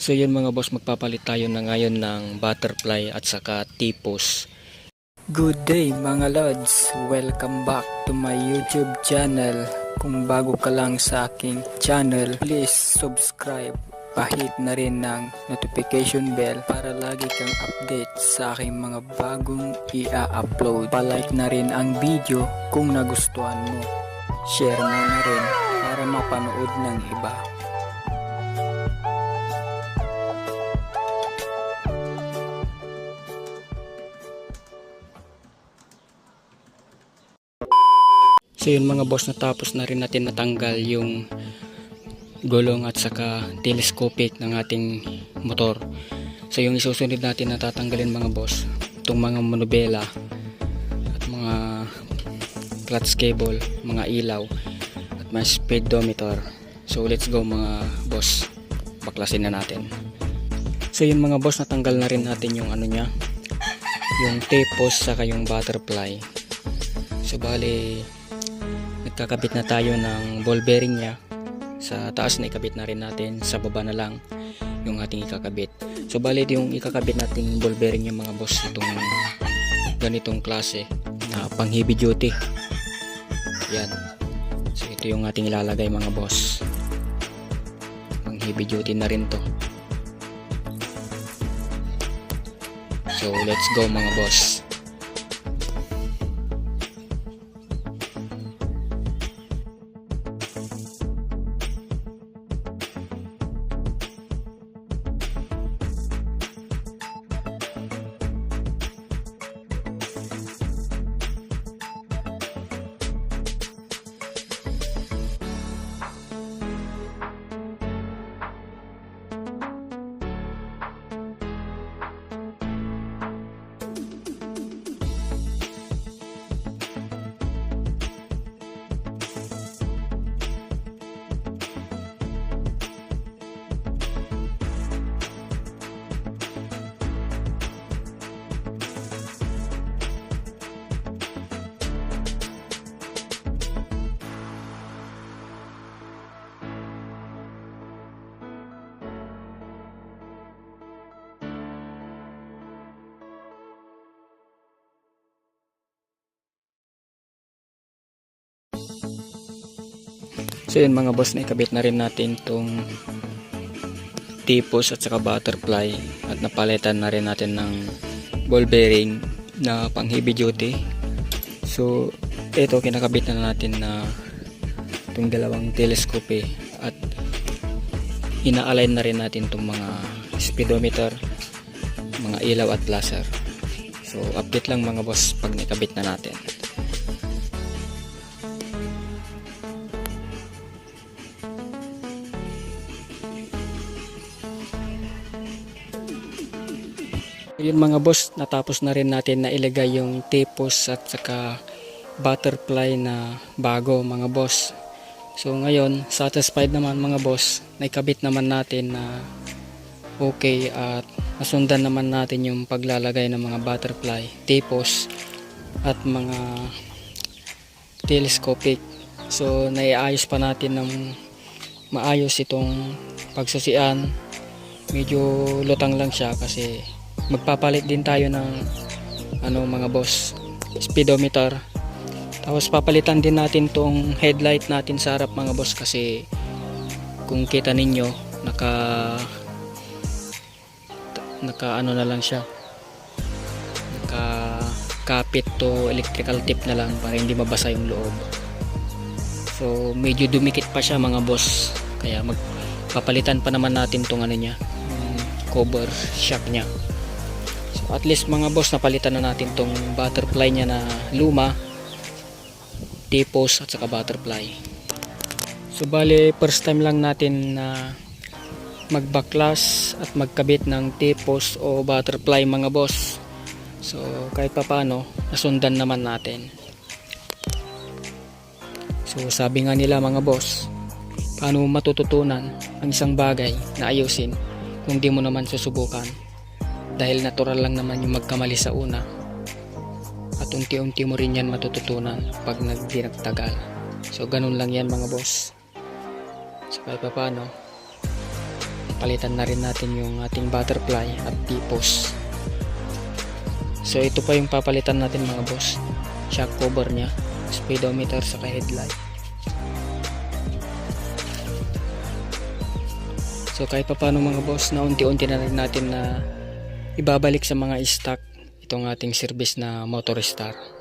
So yun mga boss, magpapalit tayo na ngayon ng butterfly at saka tipos. Good day mga lods, welcome back to my YouTube channel. Kung bago ka lang sa aking channel, please subscribe. Pahit na rin ng notification bell para lagi kang update sa aking mga bagong i-upload. Palike na rin ang video kung nagustuhan mo. Share mo na rin para mapanood ng iba. So yun mga boss, natapos na rin natin natanggal yung gulong at saka telescopic ng ating motor. So yung isusunod natin na tatanggalin mga boss, itong mga manubela at mga clutch cable, mga ilaw at mga speedometer. So let's go mga boss, baklasin na natin. So yun mga boss, natanggal na rin natin yung ano nya, yung tipos saka yung butterfly. So bali nagkakabit na tayo ng ball bearing nya. Sa taas na ikabit na rin natin, sa baba na lang yung ating ikakabit. So bali yung ikakabit nating ball bearing nya mga boss, itong ganitong klase na pang heavy duty. Yan. So ito yung ating ilalagay mga boss. Pang heavy duty na rin to. So let's go mga boss. So yun mga boss, naikabit na rin natin itong tipos at saka butterfly at napalitan na rin natin ng ball bearing na pang heavy duty. So ito, kinakabit na natin na itong dalawang telescope at ina-align na rin natin itong mga speedometer, mga ilaw at laser. So update lang mga boss pag nakabit na natin. Yun mga boss, natapos na rin natin na ilagay yung tipos at saka butterfly na bago mga boss. So ngayon, satisfied naman mga boss, naikabit naman natin na okay at nasundan naman natin yung paglalagay ng mga butterfly, tipos at mga telescopic. So naiayos pa natin ng maayos itong pagsusian. Medyo lutang lang siya kasi magpapalit din tayo ng mga boss, speedometer. Tapos papalitan din natin tong headlight natin sa harap mga boss, kasi kung kita ninyo naka ano na lang siya, kapit to electrical tip na lang para hindi mabasa yung loob. So medyo dumikit pa siya mga boss, kaya magpapalitan pa naman natin tong nya, cover shock nya. So at least mga boss, napalitan na natin tong butterfly nya na luma, tipos at saka butterfly. So bali first time lang natin na magbaklas at magkabit ng tipos o butterfly mga boss. So kahit papaano nasundan naman natin. So sabi nga nila mga boss, paano matututunan ang isang bagay na ayusin kung di mo naman susubukan? Dahil natural lang naman yung magkamali sa una, at unti-unti mo rin yan matututunan pag nagtagal. So ganun lang yan mga boss. So kahit paano palitan na rin natin yung ating butterfly at T-post. So ito pa yung papalitan natin mga boss, shock cover nya, speedometer saka headlight. So kahit pa paano mga boss, na unti-unti na rin natin na ibabalik sa mga stock itong ating service na Motor Star.